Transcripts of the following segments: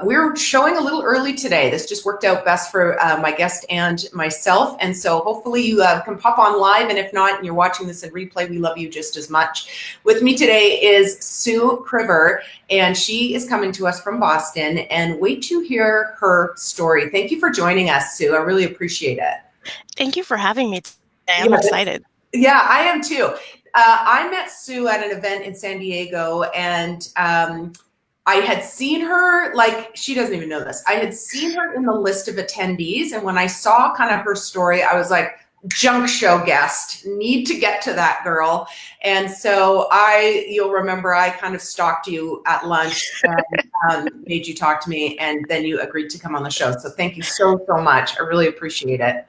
We're showing a little early today. This just worked out best for my guest and myself. And so hopefully you can pop on live. And if not, and you're watching this in replay, we love you just as much. With me today is Sue Priver, and she is coming to us from Boston. And wait to hear her story. Thank you for joining us, Sue. I really appreciate it. Thank you for having me today. I'm excited. Yeah, I am too. I met Sue at an event in San Diego, and I had seen her, like, she doesn't even know this. I had seen her in the list of attendees. And when I saw kind of her story, I was like, junk show guest, need to get to that girl. And so you'll remember I kind of stalked you at lunch and made you talk to me. And then you agreed to come on the show. So thank you so much. I really appreciate it.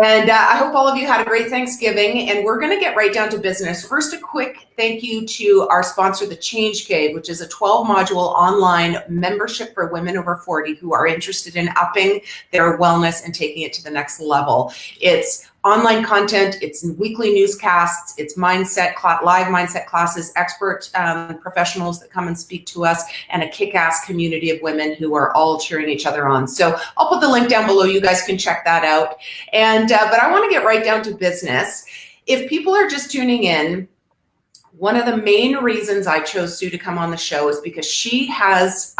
And I hope all of you had a great Thanksgiving, and we're going to get right down to business. First, a quick thank you to our sponsor, The Change Cave, which is a 12-module online membership for women over 40 who are interested in upping their wellness and taking it to the next level. It's online content, it's weekly newscasts, it's live mindset classes, expert professionals that come and speak to us, and a kick-ass community of women who are all cheering each other on. So I'll put the link down below. You guys can check that out. And but I want to get right down to business. If people are just tuning in, one of the main reasons I chose Sue to come on the show is because she has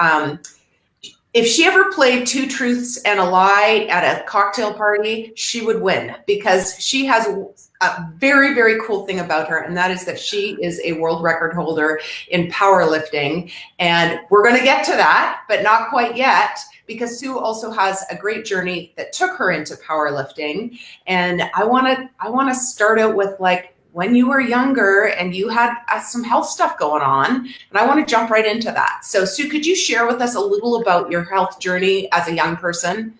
if she ever played Two Truths and a Lie at a cocktail party, she would win, because she has a very, very cool thing about her, and that is that she is a world record holder in powerlifting. And we're going to get to that, but not quite yet, because Sue also has a great journey that took her into powerlifting. And I want to start out with, like, when you were younger and you had some health stuff going on, and I want to jump right into that. So Sue, could you share with us a little about your health journey as a young person?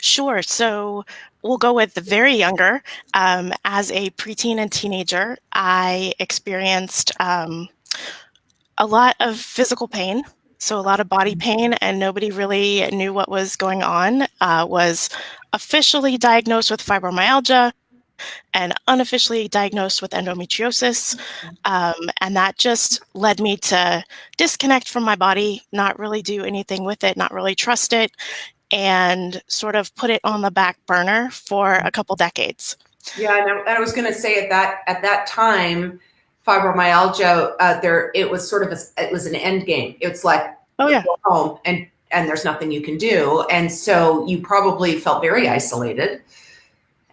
Sure. So we'll go with the very younger. As a preteen and teenager, I experienced a lot of physical pain. So a lot of body pain, and nobody really knew what was going on. Was officially diagnosed with fibromyalgia and unofficially diagnosed with endometriosis. And that just led me to disconnect from my body, not really do anything with it, not really trust it, and sort of put it on the back burner for a couple decades. Yeah, and I was going to say at that time, fibromyalgia, it was sort of it was an end game. It's like, oh yeah, go home and there's nothing you can do, and so you probably felt very isolated.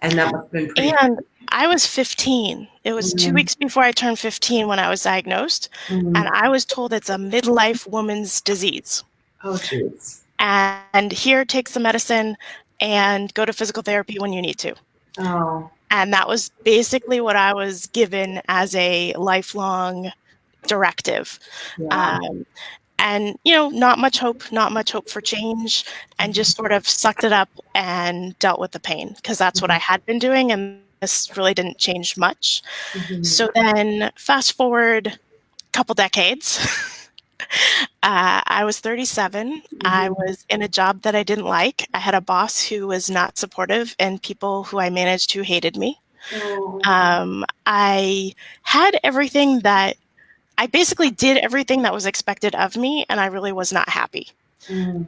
And that must have been pretty. And I was 15. It was 2 weeks before I turned 15 when I was diagnosed. And I was told it's a midlife woman's disease. Oh, jeez. And here, take some medicine and go to physical therapy when you need to. Oh. And that was basically what I was given as a lifelong directive. Yeah. And, you know, not much hope for change, and just sort of sucked it up and dealt with the pain, because that's what I had been doing, and this really didn't change much. So then fast forward a couple decades, I was 37. I was in a job that I didn't like. I had a boss who was not supportive, and people who I managed who hated me. I had everything that I basically did everything that was expected of me, and I really was not happy. You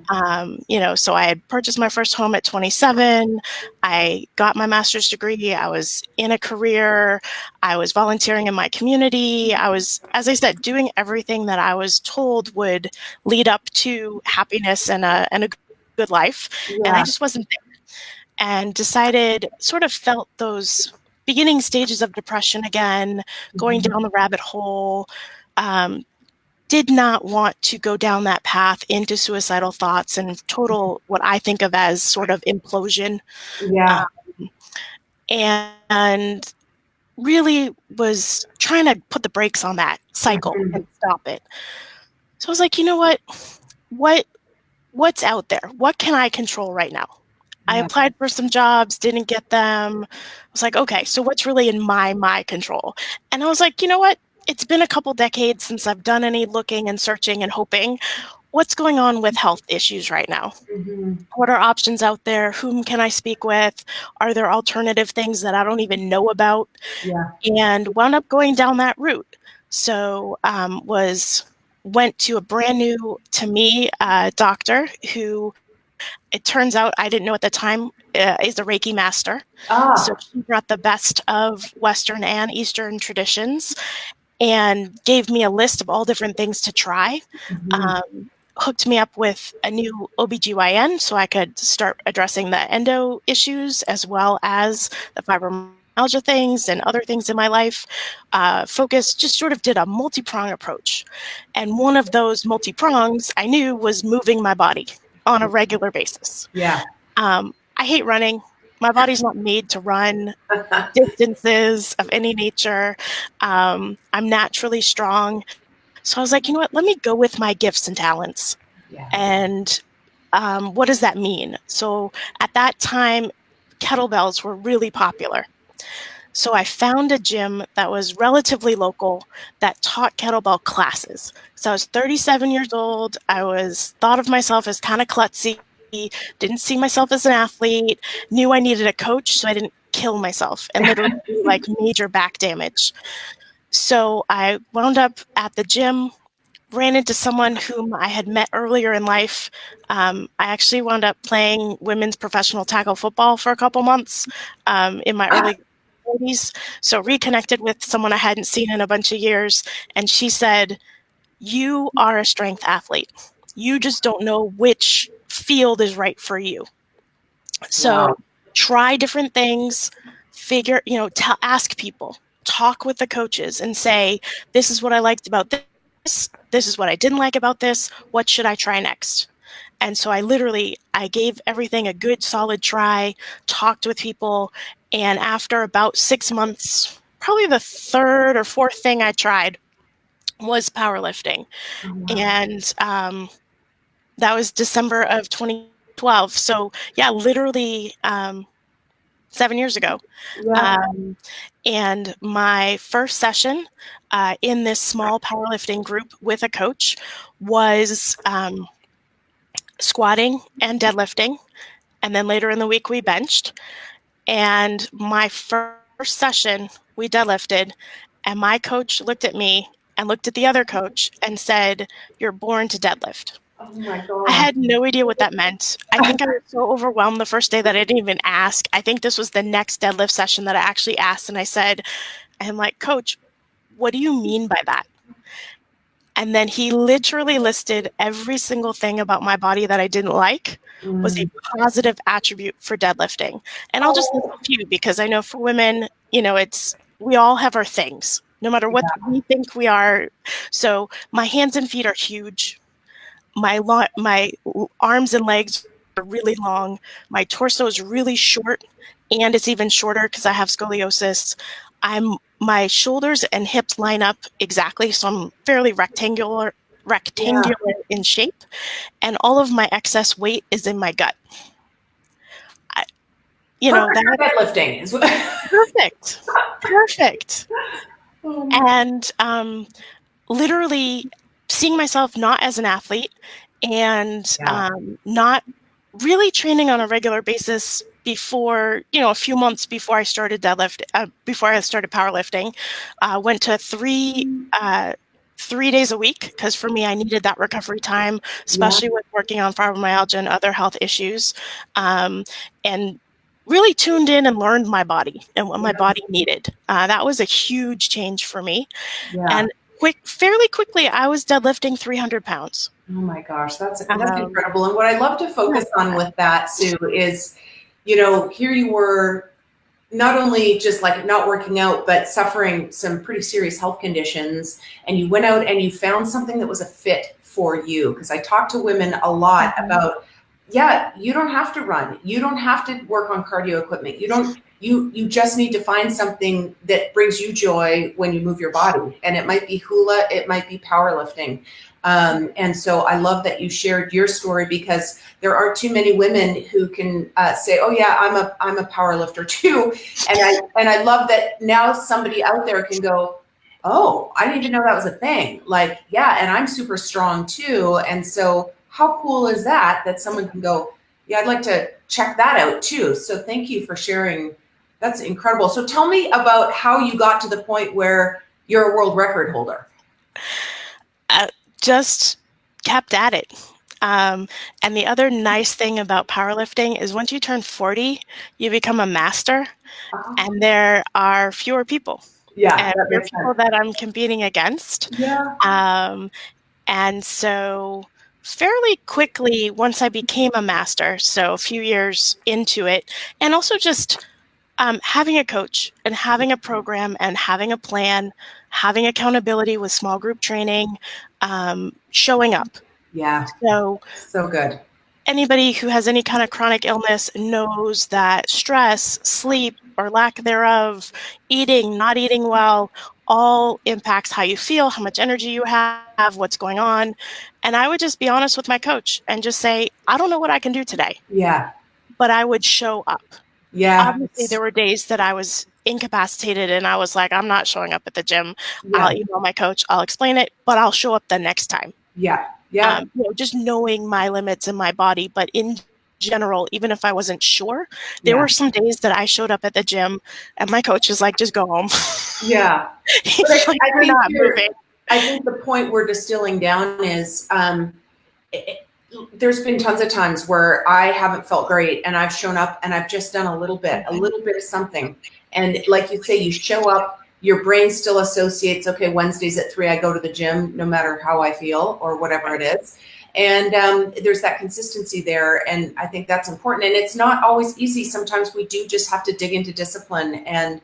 know, so I had purchased my first home at 27. I got my master's degree. I was in a career. I was volunteering in my community. I was, as I said, doing everything that I was told would lead up to happiness and a good life. Yeah. And I just wasn't there, and felt those beginning stages of depression again, going down the rabbit hole. Did not want to go down that path into suicidal thoughts and total, what I think of as sort of implosion. Yeah. And really was trying to put the brakes on that cycle and stop it. So I was like, you know what's out there? What can I control right now? I applied for some jobs, didn't get them. I was like, okay, so what's really in my control? And I was like, you know what? It's been a couple decades since I've done any looking and searching and hoping. What's going on with health issues right now? What are options out there? Whom can I speak with? Are there alternative things that I don't even know about? Yeah. And wound up going down that route. So was went to a brand new, to me, doctor who, it turns out, I didn't know at the time, is a Reiki master. So she brought the best of Western and Eastern traditions and gave me a list of all different things to try. Hooked me up with a new OBGYN so I could start addressing the endo issues as well as the fibromyalgia things and other things in my life. Focus just sort of did a multi-prong approach. And one of those multi-prongs I knew was moving my body on a regular basis. Yeah. I hate running. My body's not made to run distances of any nature. I'm naturally strong. So I was like, you know what, let me go with my gifts and talents. Yeah. And what does that mean? So at that time, kettlebells were really popular. So I found a gym that was relatively local that taught kettlebell classes. So I was 37 years old. I thought of myself as kind of klutzy, didn't see myself as an athlete, knew I needed a coach so I didn't kill myself and literally do like major back damage. So I wound up at the gym, ran into someone whom I had met earlier in life. I actually wound up playing women's professional tackle football for a couple months in my early 40s. So reconnected with someone I hadn't seen in a bunch of years. And she said, "You are a strength athlete. You just don't know which field is right for you. So try different things, ask people, talk with the coaches and say, this is what I liked about this. This is what I didn't like about this. What should I try next?" And so I gave everything a good solid try, talked with people. And after about 6 months, probably the third or fourth thing I tried was powerlifting. And that was December of 2012. So yeah, literally 7 years ago. And my first session in this small powerlifting group with a coach was squatting and deadlifting. And then later in the week, we benched. And my first session, we deadlifted. And my coach looked at me and looked at the other coach and said, "You're born to deadlift." Oh my God. I had no idea what that meant. I think I was so overwhelmed the first day that I didn't even ask. I think this was the next deadlift session that I actually asked. And I said, I'm like, "Coach, what do you mean by that?" And then he literally listed every single thing about my body that I didn't like was a positive attribute for deadlifting. And I'll just list a few because I know for women, we all have our things, no matter what we think we are. So my hands and feet are huge. My arms and legs are really long. My torso is really short, and it's even shorter because I have scoliosis. My shoulders and hips line up exactly, so I'm fairly rectangular in shape, and all of my excess weight is in my gut. Deadlifting is perfect. And literally seeing myself not as an athlete and not really training on a regular basis before, a few months before I started before I started powerlifting, went to three days a week because for me, I needed that recovery time, especially with working on fibromyalgia and other health issues, and really tuned in and learned my body and what my body needed. That was a huge change for me. And fairly quickly, I was deadlifting 300 pounds. Oh my gosh, that's incredible. And what I love to focus on with that, Sue, is, here you were not only just like not working out, but suffering some pretty serious health conditions. And you went out and you found something that was a fit for you. Because I talk to women a lot about, you don't have to run. You don't have to work on cardio equipment. You just need to find something that brings you joy when you move your body. And it might be hula, it might be powerlifting. And so I love that you shared your story because there aren't too many women who can say, "Oh yeah, I'm a powerlifter too." And I love that now somebody out there can go, "Oh, I didn't even know that was a thing." Like, and I'm super strong too. And so how cool is that someone can go, "Yeah, I'd like to check that out too." So thank you for sharing. That's incredible. So tell me about how you got to the point where you're a world record holder. just kept at it. And the other nice thing about powerlifting is once you turn 40, you become a master, Uh-huh. and there are fewer people Yeah, and that fewer makes people sense. that I'm competing against. Yeah. Um, and so fairly quickly, once I became a master, so a few years into it, and also just having a coach and having a program and having a plan, having accountability with small group training, showing up. Yeah. So So good. anybody who has any kind of chronic illness knows that stress, sleep, or lack thereof, eating, not eating well, all impacts how you feel, how much energy you have, what's going on. And I would just be honest with my coach and just say, I don't know what I can do today, Yeah. but I would show up. Yeah. Obviously, there were days that I was incapacitated and I was like, I'm not showing up at the gym. Yeah. I'll email my coach, I'll explain it, but I'll show up the next time. Yeah. Yeah. Just knowing my limits in my body. But in general, even if I wasn't sure, there Yeah. were some days that I showed up at the gym and my coach is like, just go home. Yeah. But He's like, I you're think not moving. I think the point we're distilling down is it, there's been tons of times where I haven't felt great and I've shown up and I've just done a little bit of something. And like you say, you show up, your brain still associates, okay, Wednesdays at 3, I go to the gym, no matter how I feel or whatever it is. And there's that consistency there. And I think that's important. And it's not always easy. Sometimes we do just have to dig into discipline, and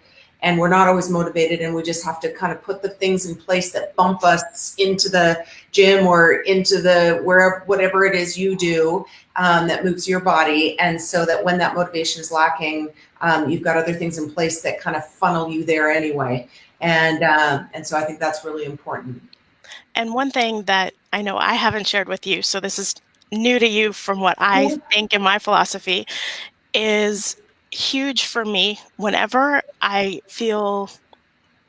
we're not always motivated, and we just have to kind of put the things in place that bump us into the gym or into the wherever, whatever it is you do, that moves your body. And so that when that motivation is lacking, you've got other things in place that kind of funnel you there anyway. And so I think that's really important. And one thing that I know I haven't shared with you, so this is new to you from what I Yeah. think in my philosophy, is huge for me whenever I feel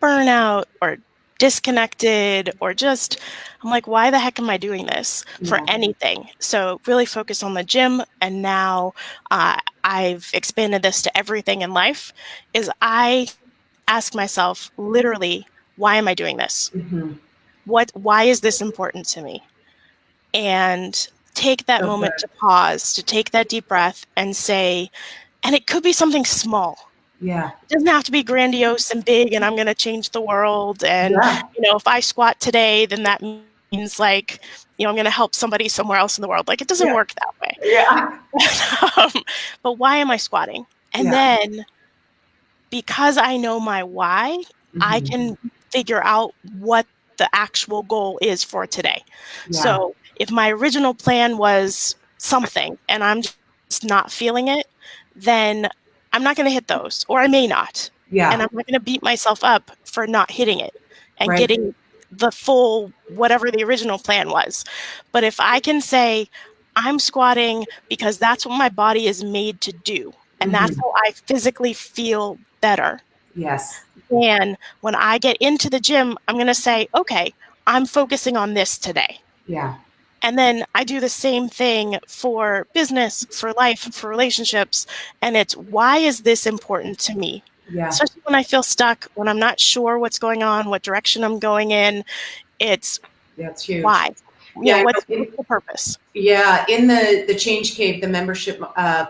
burnout or disconnected or just I'm like, why the heck am I doing this for Yeah. anything? So really focus on the gym, and now I've expanded this to everything in life. Is I ask myself literally, why am I doing this? Mm-hmm. Why is this important to me? And take that So moment good. to pause, to take that deep breath and say, and it could be something small. Yeah. It doesn't have to be grandiose and big and I'm going to change the world. And, Yeah. if I squat today, then that means like, I'm going to help somebody somewhere else in the world. Like, it doesn't Yeah. work that way. Yeah. But why am I squatting? And Yeah. then because I know my why, I Mm-hmm. can figure out what the actual goal is for today. Yeah. So if my original plan was something and I'm just not feeling it, then I'm not going to hit those, or I may not. And Yeah. I'm not going to beat myself up for not hitting it and Right. getting the full whatever the original plan was. But if I can say, I'm squatting because that's what my body is made to do, and that's Mm-hmm. how I physically feel better. Yes. And when I get into the gym, I'm going to say, okay, I'm focusing on this today. Yeah. And then I do the same thing for business, for life, for relationships. And it's, why is this important to me? Yeah. Especially when I feel stuck, when I'm not sure what's going on, what direction I'm going in. It's That's huge. why. Yeah. I What's know. the purpose? Yeah, in the Change Cave, the membership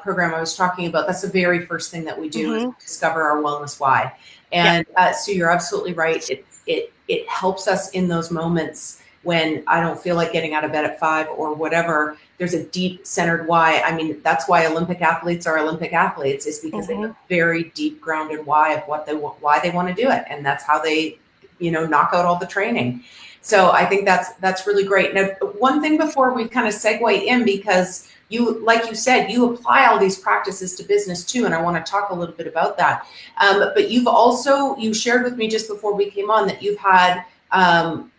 program I was talking about, that's the very first thing that we do is Mm-hmm. discover our wellness why. Yep. And so you're absolutely right. It helps us in those moments when I don't feel like getting out of bed at 5 or whatever. There's a deep centered why. I mean, that's why Olympic athletes are Olympic athletes, is because they have Mm-hmm. a very deep grounded why of what they want, why they want to do it, and that's how they, knock out all the training. So I think that's really great. Now, one thing before we kind of segue in, because you, like you said, you apply all these practices to business too, and I want to talk a little bit about that. But you shared with me just before we came on that you've had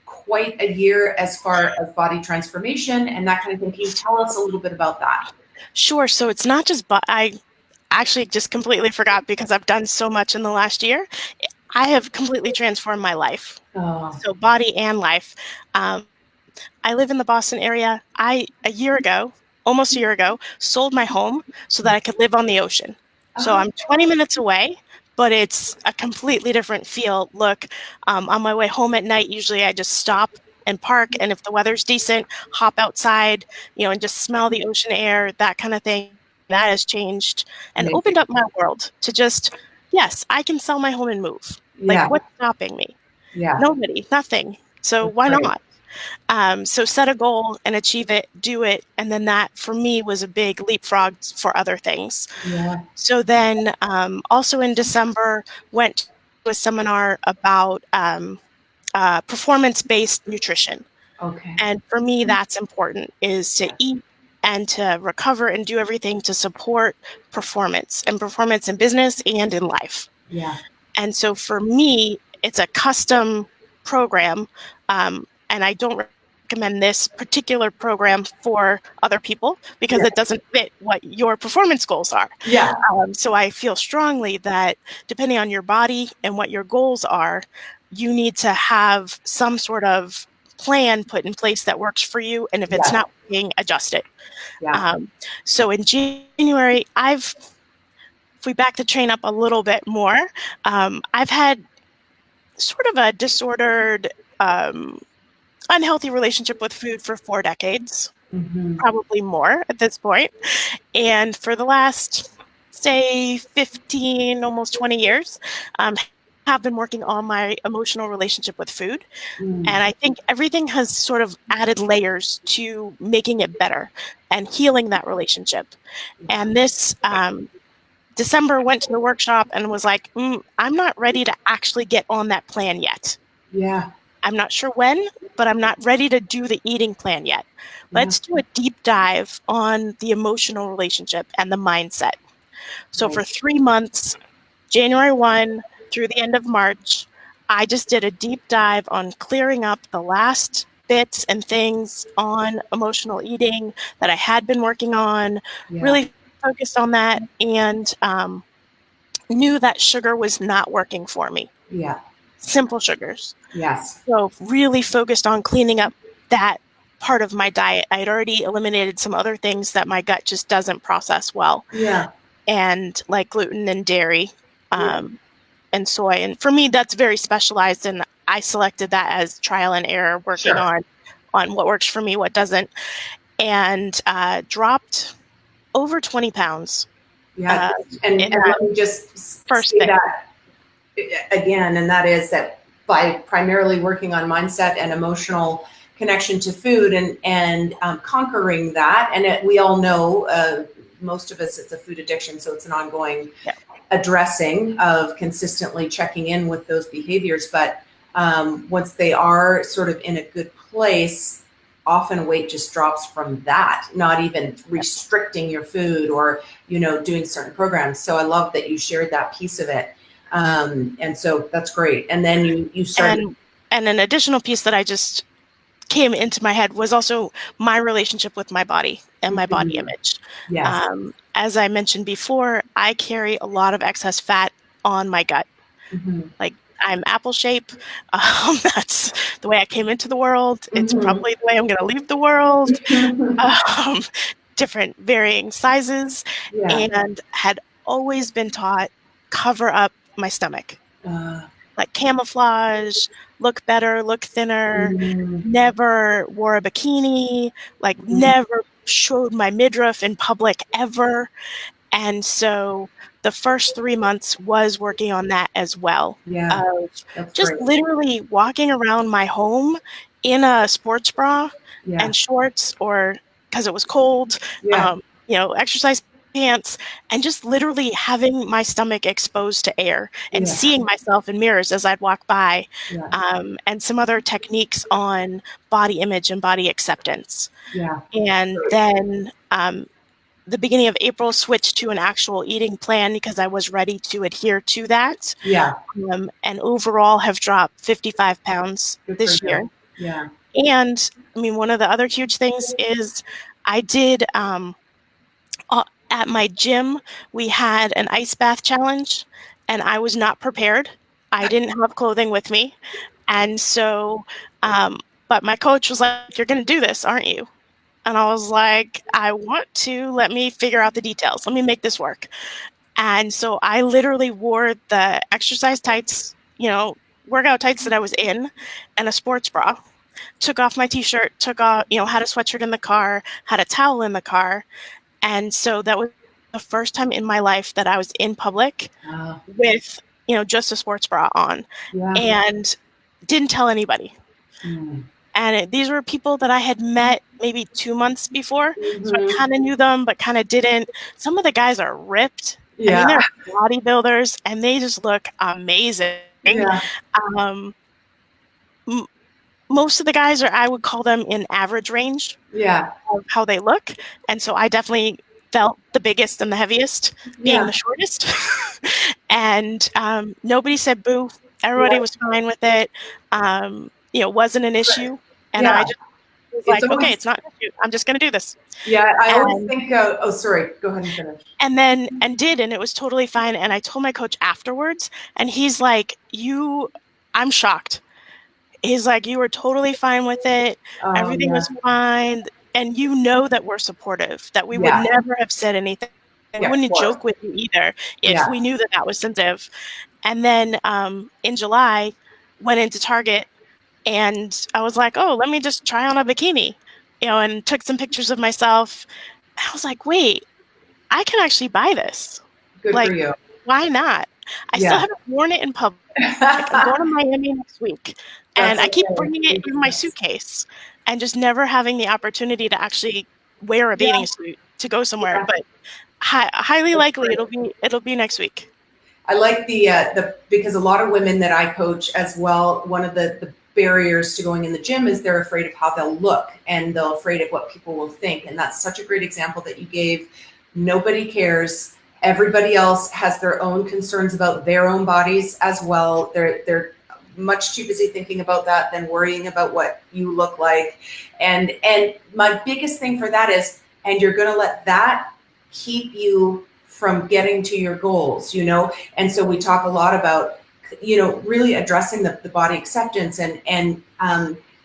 quite a year as far as body transformation and that kind of thing. Can you tell us a little bit about that? Sure. So it's not just, but I actually just completely forgot because I've done so much in the last year. I have completely transformed my life. Oh, So body and life. Um, I live in the Boston area. A year ago, almost a year ago, sold my home so that I could live on the ocean. So oh, I'm 20 minutes away, but it's a completely different feel. Look, on my way home at night, usually I just stop and park. And if the weather's decent, hop outside, and just smell the ocean air, that kind of thing. That has changed and Amazing. opened up my world to just, yes, I can sell my home and move. Like, Yeah. what's stopping me? Yeah. Nobody, nothing. So That's why great. not? So set a goal and achieve it, do it. And then that for me was a big leapfrog for other things. Yeah. So then also in December, went to a seminar about performance-based nutrition. Okay. And for me, that's important, is to eat and to recover and do everything to support performance in business and in life. Yeah. And so for me, it's a custom program. And I don't recommend this particular program for other people because Yeah. it doesn't fit what your performance goals are. Yeah. So I feel strongly that depending on your body and what your goals are, you need to have some sort of plan put in place that works for you. And if it's Yeah. not working, adjust it. Yeah. So in January, if we back the train up a little bit more, I've had sort of a disordered, unhealthy relationship with food for 4 decades, Mm-hmm. probably more at this point. And for the last, say, 15, almost 20 years, have been working on my emotional relationship with food. And I think everything has sort of added layers to making it better and healing that relationship. And this December went to the workshop and was like, I'm not ready to actually get on that plan yet. Yeah. I'm not sure when, but I'm not ready to do the eating plan yet. Yeah. Let's do a deep dive on the emotional relationship and the mindset. So for Right. 3 months, January 1 through the end of March, I just did a deep dive on clearing up the last bits and things on emotional eating that I had been working on, Yeah. really focused on that, and knew that sugar was not working for me. Yeah. Simple sugars. Yes. So really focused on cleaning up that part of my diet. I had already eliminated some other things that my gut just doesn't process well, Yeah. and like gluten and dairy, Yeah. and soy. And for me, that's very specialized, and I selected that as trial and error, working Sure. on what works for me, what doesn't, and dropped over 20 pounds Yeah. in And that let me just first say thing. that again, and that is that by primarily working on mindset and emotional connection to food and conquering that, and we all know, most of us, it's a food addiction, so it's an ongoing Yeah. addressing of consistently checking in with those behaviors. But once they are sort of in a good place, often weight just drops from that, not even restricting your food or doing certain programs. So I love that you shared that piece of it. And so that's great. And then you started. And an additional piece that I just came into my head was also my relationship with my body and my body image. Yes. As I mentioned before, I carry a lot of excess fat on my gut. Mm-hmm. Like, I'm apple shape. That's the way I came into the world. It's probably the way I'm going to leave the world. Um, different varying sizes, Yeah. and had always been taught cover up my stomach, like camouflage, look better, look thinner, never wore a bikini, like never showed my midriff in public ever. And so the first 3 months was working on that as well, Yeah. of That's just great. literally walking around my home in a sports bra Yeah. and shorts, or because it was cold, Yeah. exercise pants, and just literally having my stomach exposed to air and Yeah. seeing myself in mirrors as I'd walk by, Yeah. and some other techniques on body image and body acceptance. Yeah. And then the beginning of April, switched to an actual eating plan because I was ready to adhere to that. Yeah. And overall have dropped 55 pounds Good this for year. you. Yeah. And I mean, one of the other huge things is I did, at my gym, we had an ice bath challenge, and I was not prepared. I didn't have clothing with me. And so, but my coach was like, "You're going to do this, aren't you?" And I was like, "I want to. Let me figure out the details. Let me make this work." And so I literally wore the exercise tights, workout tights that I was in, and a sports bra. took off my t-shirt, took off, had a sweatshirt in the car, had a towel in the car. And so that was the first time in my life that I was in public with, just a sports bra on, and didn't tell anybody. And these were people that I had met maybe 2 months before. So I kind of knew them, but kind of didn't. Some of the guys are ripped. I mean, they're bodybuilders and they just look amazing. Um, most of the guys I would call them in average range of how they look. And so I definitely felt the biggest and the heaviest, being the shortest. And nobody said boo. Everybody was fine with it. It wasn't an issue. And I just was like, okay, it's not an issue. I'm just going to do this. Yeah, I always think, oh, sorry, go ahead and finish. And it was totally fine. And I told my coach afterwards, and he's like, I'm shocked. He's like, you were totally fine with it. Everything was fine. And that we're supportive, that we would never have said anything. I wouldn't joke with you either if we knew that was sensitive. And then in July, went into Target, and I was like, oh, let me just try on a bikini, and took some pictures of myself. I was like, wait, I can actually buy this. Good for you. Why not? I still haven't worn it in public. I'm going to Miami next week. And I keep bringing it in my suitcase and just never having the opportunity to actually wear a bathing suit to go somewhere. But highly likely it'll be next week. I like because a lot of women that I coach as well, one of the barriers to going in the gym is they're afraid of how they'll look, and they're afraid of what people will think. And that's such a great example that you gave. Nobody cares. Everybody else has their own concerns about their own bodies as well. They're much too busy thinking about that than worrying about what you look like. And my biggest thing for that is, and you're going to let that keep you from getting to your goals, And so we talk a lot about, really addressing the body acceptance and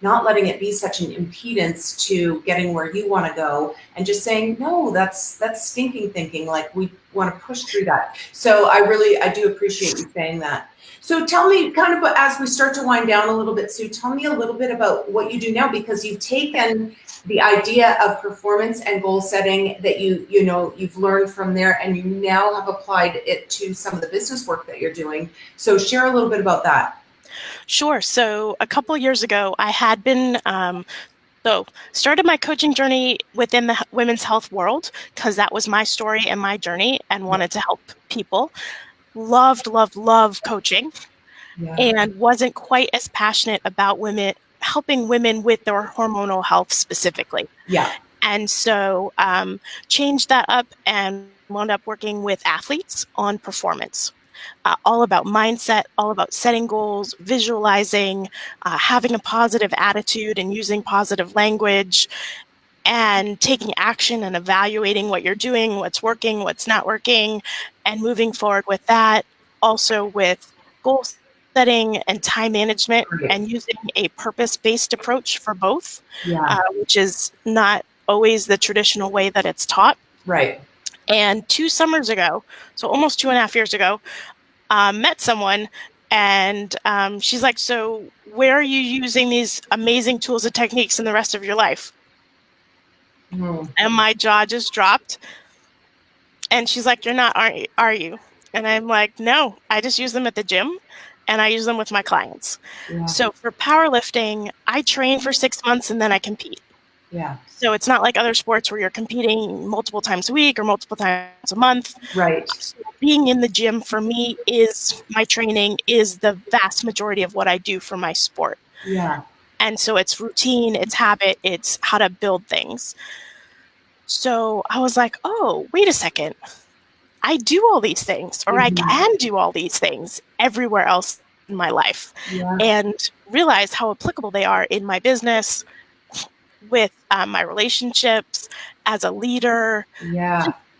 not letting it be such an impedance to getting where you want to go, and just saying, no, that's stinking thinking. Like, we want to push through that. So I do appreciate you saying that. So tell me, kind of as we start to wind down a little bit, Sue, tell me a little bit about what you do now, because you've taken the idea of performance and goal setting that you've learned from there, and you now have applied it to some of the business work that you're doing. So share a little bit about that. Sure. So a couple of years ago, I had been started my coaching journey within the women's health world, because that was my story and my journey, and wanted to help people. Loved coaching, and wasn't quite as passionate about helping women with their hormonal health specifically. And so changed that up and wound up working with athletes on performance. All about mindset, all about setting goals, visualizing, having a positive attitude and using positive language, and taking action and evaluating what you're doing, what's working, what's not working, and moving forward with that. Also with goal setting and time management, and using a purpose-based approach for both, which is not always the traditional way that it's taught. Right. And 2 summers ago, so almost 2.5 years ago, met someone, and she's like, so where are you using these amazing tools and techniques in the rest of your life? And my jaw just dropped. And she's like, you're not, are you? And I'm like, no, I just use them at the gym, and I use them with my clients. So for powerlifting, I train for 6 months and then I compete. So it's not like other sports where you're competing multiple times a week or multiple times a month. Right. So being in the gym for me my training is the vast majority of what I do for my sport. And so it's routine, it's habit, it's how to build things. So I was like, oh, wait a second. I do all these things, or I can do all these things everywhere else in my life, and realize how applicable they are in my business, with my relationships, as a leader,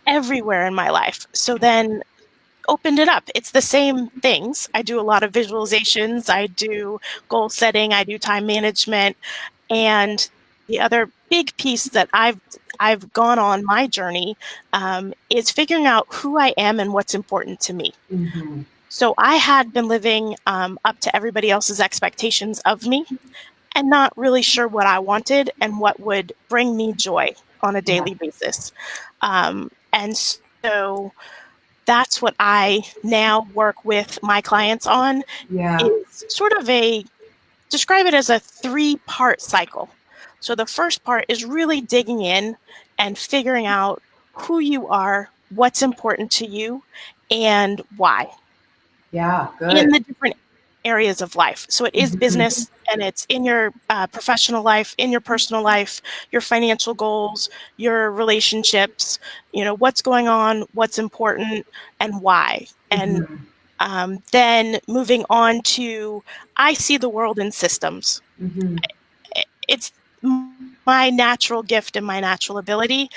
everywhere in my life. So then opened it up. It's the same things. I do a lot of visualizations. I do goal setting. I do time management. And the other big piece that I've gone on my journey is figuring out who I am and what's important to me. So I had been living up to everybody else's expectations of me. and not really sure what I wanted and what would bring me joy on a daily basis. And so that's what I now work with my clients on, Yeah. is sort of describe it as a 3-part cycle. So the first part is really digging in and figuring out who you are, what's important to you, and why Yeah. Good. in the different areas of life. So it is Mhm. business, and it's in your professional life, in your personal life, your financial goals, your relationships, what's going on, what's important, and why. And Mhm. then moving on to, I see the world in systems. Mhm. It's my natural gift and my natural ability.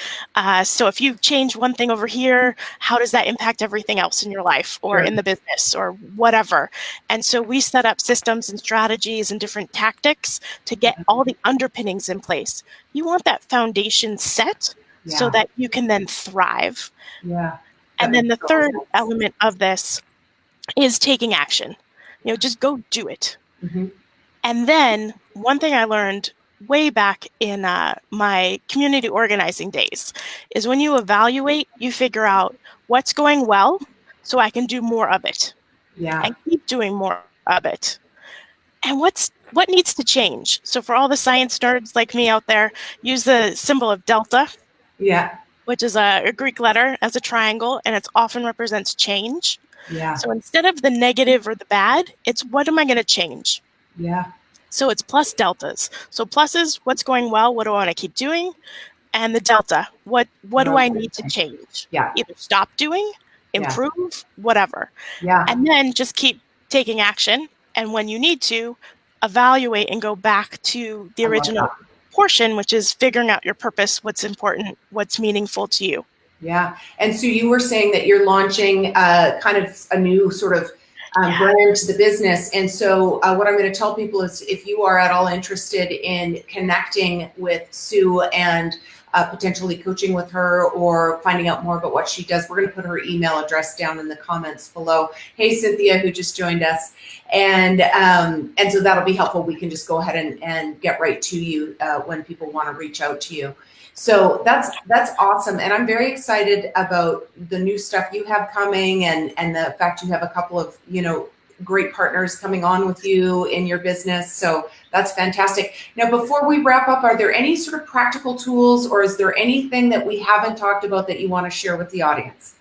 So if you change one thing over here, how does that impact everything else in your life or Sure. in the business or whatever? And so we set up systems and strategies and different tactics to get all the underpinnings in place. You want that foundation set so Yeah. that you can then thrive. Yeah. That And then makes the total third sense. element of this is taking action. Just go do it. Mhm. And then one thing I learned way back in my community organizing days is when you evaluate, you figure out what's going well so I can do more of it Yeah. and keep doing more of it. And what needs to change? So for all the science nerds like me out there, use the symbol of delta, Yeah. which is a Greek letter, as a triangle, and it often represents change. Yeah. So instead of the negative or the bad, it's what am I going to change? Yeah. So it's plus deltas. So plus is what's going well, what do I want to keep doing? And the delta, what What do else I do you need to think? change? Yeah. Either stop doing, Yeah. improve, whatever. Yeah. And then just keep taking action. And when you need to, evaluate and go back to the I love original that. portion, which is figuring out your purpose, what's important, what's meaningful to you. Yeah. And so you were saying that you're launching kind of a new sort of Yeah. brand to the business. And so what I'm going to tell people is if you are at all interested in connecting with Sue and potentially coaching with her or finding out more about what she does, we're going to put her email address down in the comments below. Hey, Cynthia, who just joined us. And so that'll be helpful. We can just go ahead and get right to you when people want to reach out to you. So that's awesome, and I'm very excited about the new stuff you have coming, and the fact you have a couple of great partners coming on with you in your business. So that's fantastic. Now, before we wrap up, are there any sort of practical tools, or is there anything that we haven't talked about that you want to share with the audience?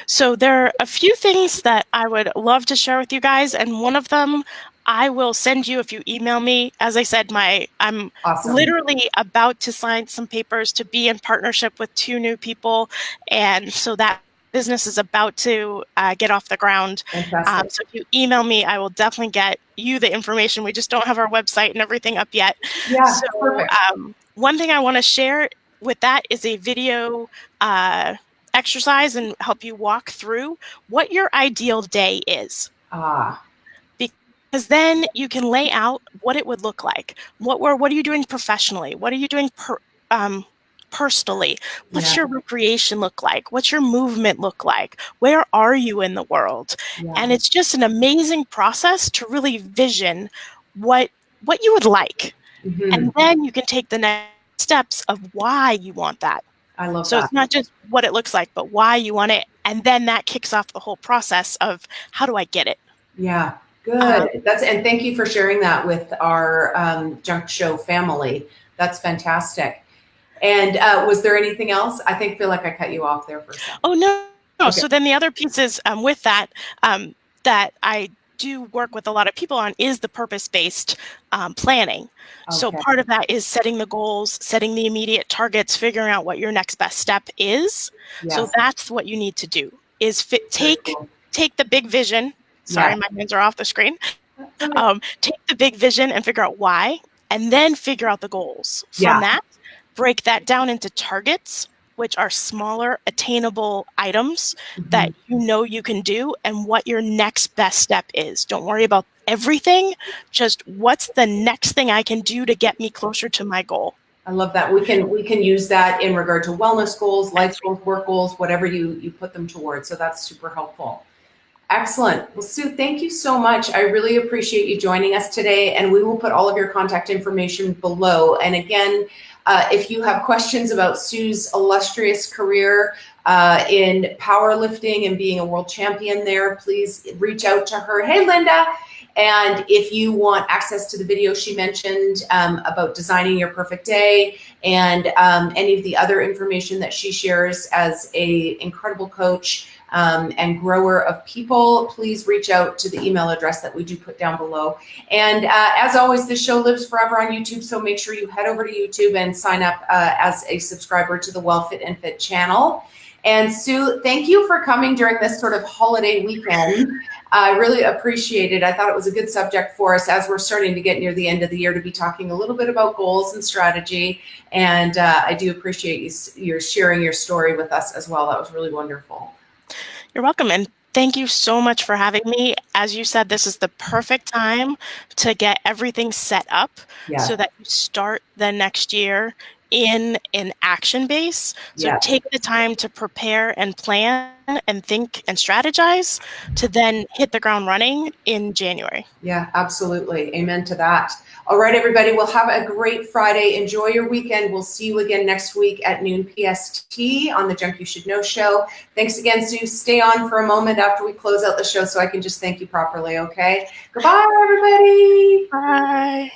So there are a few things that I would love to share with you guys, and one of them I will send you if you email me. As I said, I'm Awesome. literally about to sign some papers to be in partnership with 2 new people, and so that business is about to get off the ground. Fantastic. So if you email me, I will definitely get you the information. We just don't have our website and everything up yet. Yeah, So perfect. one thing I want to share with that is a video exercise and help you walk through what your ideal day is. Ah, Because then you can lay out what it would look like. What are you doing professionally? What are you doing personally? What's yeah, your recreation look like? What's your movement look like? Where are you in the world? yeah. And it's just an amazing process to really vision what you would like. Hmm. And then you can take the next steps of why you want that. I love So that. it's not just what it looks like, but why you want it. And then that kicks off the whole process of how do I get it? Yeah, Um, good. And thank you for sharing that with our Junk Show family. That's fantastic. And was there anything else? Feel like I cut you off there for a second. oh, no. No. Okay. So then the other pieces with that, that I do work with a lot of people on is the purpose-based planning. So Okay. part of that is setting the goals, setting the immediate targets, figuring out what your next best step is. So Yes. that's what you need to do is Very cool. take the big vision. Sorry, Yeah. my hands are off the screen. That's okay. Take the big vision and figure out why, and then figure out the goals. From Yeah. that, break that down into targets, which are smaller, attainable items Hmm. that you can do, and what your next best step is. Don't worry about everything, just what's the next thing I can do to get me closer to my goal. I love that. We can use that in regard to wellness goals, life That's goals, work goals, whatever you put them towards. So that's super helpful. Excellent. Well, Sue, thank you so much. I really appreciate you joining us today, and we will put all of your contact information below. And again, if you have questions about Sue's illustrious career in powerlifting and being a world champion there, please reach out to her. Hey, Linda. And if you want access to the video she mentioned about designing your perfect day and any of the other information that she shares as an incredible coach, and grower of people, please reach out to the email address that we do put down below. And as always, this show lives forever on YouTube, so make sure you head over to YouTube and sign up as a subscriber to the Well Fit and Fit channel. And Sue, thank you for coming during this sort of holiday weekend. I really appreciate it. I thought it was a good subject for us as we're starting to get near the end of the year to be talking a little bit about goals and strategy. And I do appreciate you sharing your story with us as well. That was really wonderful. You're welcome. And thank you so much for having me. As you said, this is the perfect time to get everything set up so that you start the next year in an action base. So take the time to prepare and plan and think and strategize to then hit the ground running in January. Yeah, absolutely. Amen to that. All right, everybody. Well, have a great Friday. Enjoy your weekend. We'll see you again next week at noon PST on the Junk You Should Know show. Thanks again, Sue. Stay on for a moment after we close out the show so I can just thank you properly, okay? Goodbye, everybody. Bye.